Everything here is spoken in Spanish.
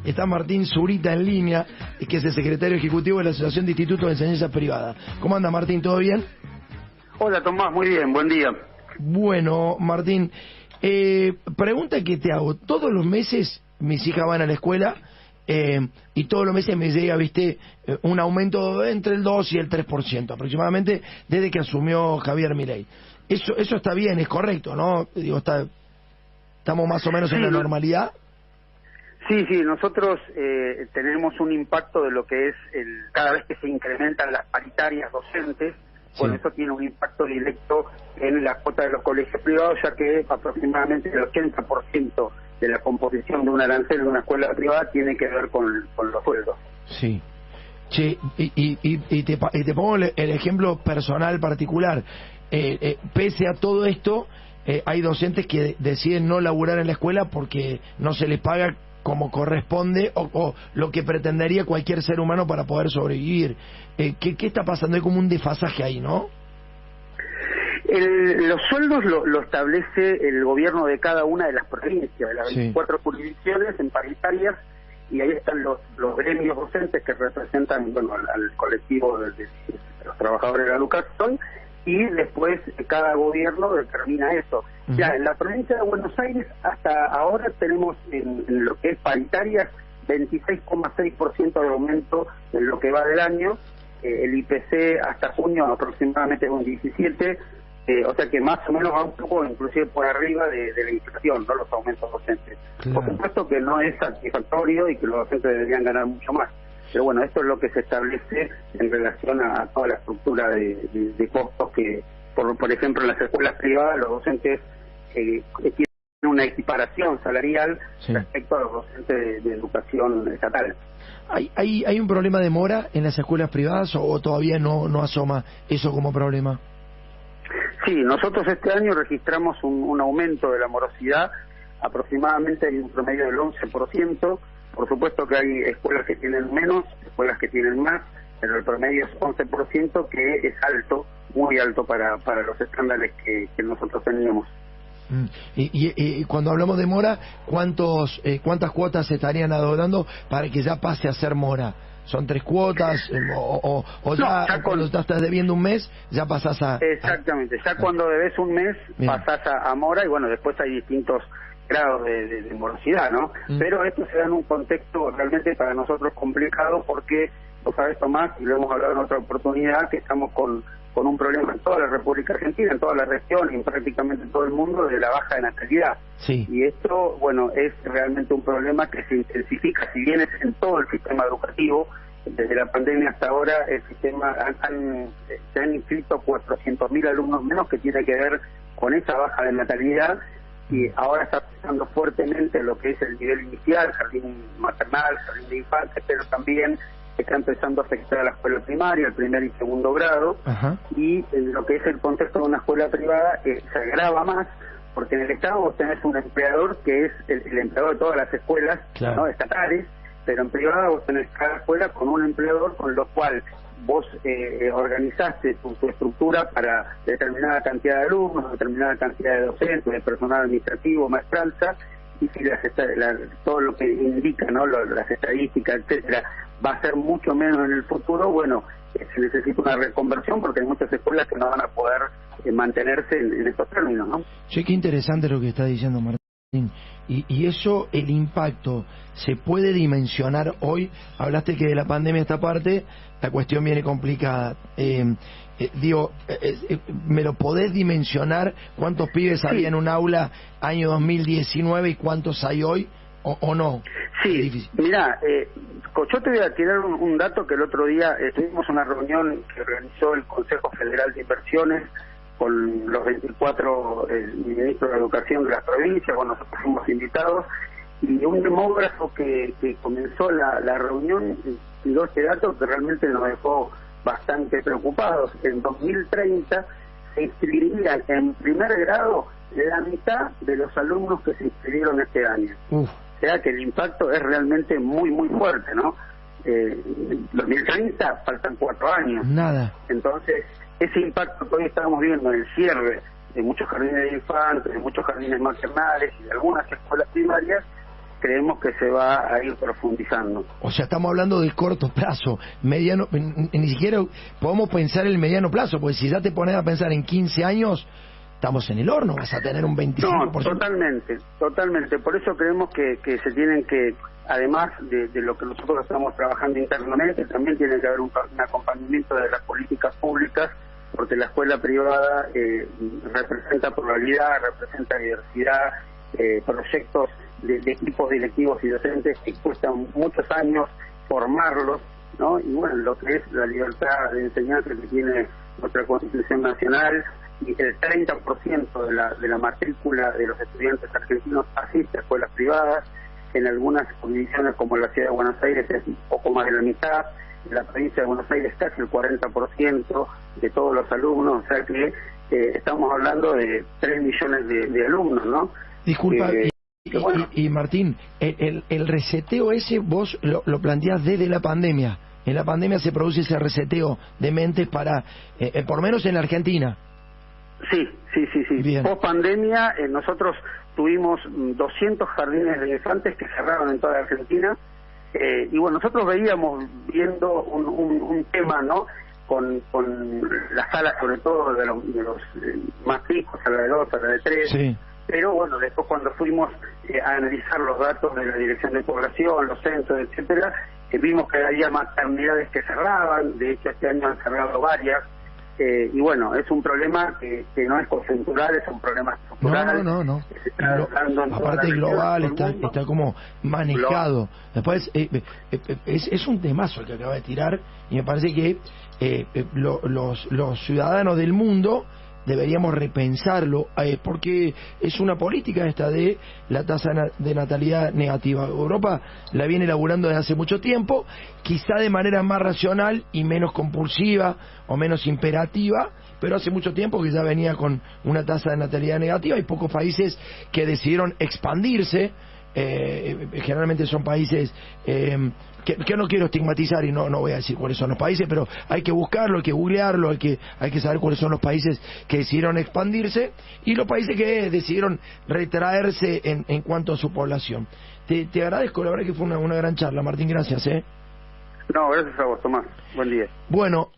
Está Martín Zurita en línea, que es el secretario ejecutivo de la Asociación de Institutos de Enseñanza Privada. ¿Cómo anda, Martín? ¿Todo bien? Hola, Tomás, muy bien, buen día. Bueno, Martín, pregunta que te hago. Todos los meses mis hijas van a la escuela y todos los meses me llega, un aumento entre el 2 y el 3% aproximadamente desde que asumió Javier Milei. Eso está bien, es correcto, ¿no? Digo, estamos más o menos en la normalidad. Sí, nosotros tenemos un impacto de lo que es cada vez que se incrementan las paritarias docentes. Bueno, eso tiene un impacto directo en la cuota de los colegios privados, ya que aproximadamente el 80% de la composición de un arancel de una escuela privada tiene que ver con los sueldos. Sí. Che, y te pongo el ejemplo personal particular. Pese a todo esto, hay docentes que deciden no laburar en la escuela porque no se les paga como corresponde o lo que pretendería cualquier ser humano para poder sobrevivir. ¿Qué está pasando? Hay como un desfasaje ahí, ¿no? Los sueldos lo establece el gobierno de cada una de las provincias, de las 24 jurisdicciones en paritarias, y ahí están los gremios docentes que representan, bueno, al colectivo de los trabajadores de la educación, y después cada gobierno determina eso. Ya en la provincia de Buenos Aires hasta ahora tenemos en lo que es paritarias 26,6% de aumento en lo que va del año, el IPC hasta junio aproximadamente un 17%, o sea que más o menos va un poco inclusive por arriba de la inflación, no los aumentos docentes. Claro. Por supuesto que no es satisfactorio y que los docentes deberían ganar mucho más. Pero bueno, esto es lo que se establece en relación a toda la estructura de costos que, por ejemplo, en las escuelas privadas los docentes tienen una equiparación salarial respecto a los docentes de educación estatal. ¿Hay un problema de mora en las escuelas privadas o todavía no asoma eso como problema? Sí, nosotros este año registramos un aumento de la morosidad aproximadamente en un promedio del 11%. Por supuesto que hay escuelas que tienen menos, escuelas que tienen más, pero el promedio es 11%, que es alto, muy alto para los estándares que nosotros teníamos. Y cuando hablamos de mora, ¿cuántas cuotas se estarían adoptando para que ya pase a ser mora? ¿Son 3 cuotas? ¿O ya cuando estás debiendo un mes, ya pasás a...? Exactamente, ya cuando debes un mes, pasás a mora, y bueno, después hay distintos grados de morosidad, ¿no? Pero esto se da en un contexto realmente para nosotros complicado, porque, vos sabés, Tomás, y lo hemos hablado en otra oportunidad, que estamos con un problema en toda la República Argentina, en toda la región y prácticamente en todo el mundo, de la baja de natalidad. Y esto, bueno, es realmente un problema que se intensifica, si bien es en todo el sistema educativo. Desde la pandemia hasta ahora el sistema se han inscrito 400.000 alumnos menos, que tiene que ver con esa baja de natalidad, y ahora está afectando fuertemente lo que es el nivel inicial, jardín maternal, jardín de infantes, pero también está empezando a afectar a la escuela primaria, el primer y segundo grado. Y en lo que es el contexto de una escuela privada se agrava más, porque en el Estado vos tenés un empleador que es el empleador de todas las escuelas, ¿no?, estatales, pero en privada vos tenés cada escuela con un empleador, con lo cual vos organizaste tu estructura para determinada cantidad de alumnos, determinada cantidad de docentes, de personal administrativo, maestranza, y si todo lo que indica, ¿no?, las estadísticas, etcétera, va a ser mucho menos en el futuro, bueno, se necesita una reconversión, porque hay muchas escuelas que no van a poder mantenerse en estos términos, ¿no? Che, qué interesante lo que está diciendo Martín. Y eso, el impacto, ¿se puede dimensionar hoy? Hablaste que de la pandemia esta parte, la cuestión viene complicada. ¿Me lo podés dimensionar? ¿Cuántos pibes había en un aula año 2019 y cuántos hay hoy? ¿O no? Sí, mirá, yo te voy a tirar un dato que el otro día tuvimos una reunión que organizó el Consejo Federal de Inversiones con los 24 ministros de Educación de las provincias. Bueno, nosotros fuimos invitados, y un demógrafo que comenzó la reunión tiró este dato que realmente nos dejó bastante preocupados. En 2030 se inscribirían en primer grado la mitad de los alumnos que se inscribieron este año. O sea que el impacto es realmente muy, muy fuerte, ¿no? 2030 faltan 4 años. Nada. Entonces, ese impacto que hoy estamos viendo en el cierre de muchos jardines de infantes, de muchos jardines maternales y de algunas escuelas primarias, creemos que se va a ir profundizando. O sea, estamos hablando de corto plazo, mediano, ni siquiera podemos pensar el mediano plazo, porque si ya te pones a pensar en 15 años, estamos en el horno, vas a tener un 25%. No, totalmente. Por eso creemos que se tienen que, además de lo que nosotros estamos trabajando internamente, también tiene que haber un acompañamiento de las políticas públicas, porque la escuela privada representa pluralidad, representa diversidad, proyectos de equipos directivos y docentes que cuestan muchos años formarlos, ¿no? Y bueno, lo que es la libertad de enseñanza que tiene nuestra Constitución Nacional, y el 30% de la matrícula de los estudiantes argentinos asiste a escuelas privadas. En algunas jurisdicciones como la Ciudad de Buenos Aires es un poco más de la mitad, en la provincia de Buenos Aires casi el 40% de todos los alumnos, o sea que estamos hablando de 3 millones de alumnos, ¿no? Disculpa, y Martín, el reseteo ese vos lo planteás desde la pandemia. En la pandemia se produce ese reseteo de mentes para, por lo menos en la Argentina. Sí. Post pandemia nosotros tuvimos 200 jardines de elefantes que cerraron en toda la Argentina, y bueno, nosotros veíamos viendo un tema, ¿no? Con las salas, sobre todo de los más chicos, a la de 2, a la de 3. Sí. Pero bueno, después cuando fuimos a analizar los datos de la Dirección de Población, los censos, etcétera, vimos que había maternidades que cerraban. De hecho este año han cerrado varias, y bueno, es un problema que no es coyuntural, es un problema estructural. No. Aparte global, está como manejado. Después es un temazo el que acaba de tirar, y me parece que los ciudadanos del mundo deberíamos repensarlo, porque es una política esta de la tasa de natalidad negativa. Europa la viene elaborando desde hace mucho tiempo, quizá de manera más racional y menos compulsiva o menos imperativa, pero hace mucho tiempo que ya venía con una tasa de natalidad negativa. Hay pocos países que decidieron expandirse, generalmente son países que no quiero estigmatizar, y no voy a decir cuáles son los países, pero hay que buscarlo, hay que googlearlo, hay que saber cuáles son los países que decidieron expandirse y los países que decidieron retraerse en cuanto a su población. Te agradezco, la verdad que fue una gran charla, Martín, gracias. No, gracias a vos, Tomás. Buen día. Bueno,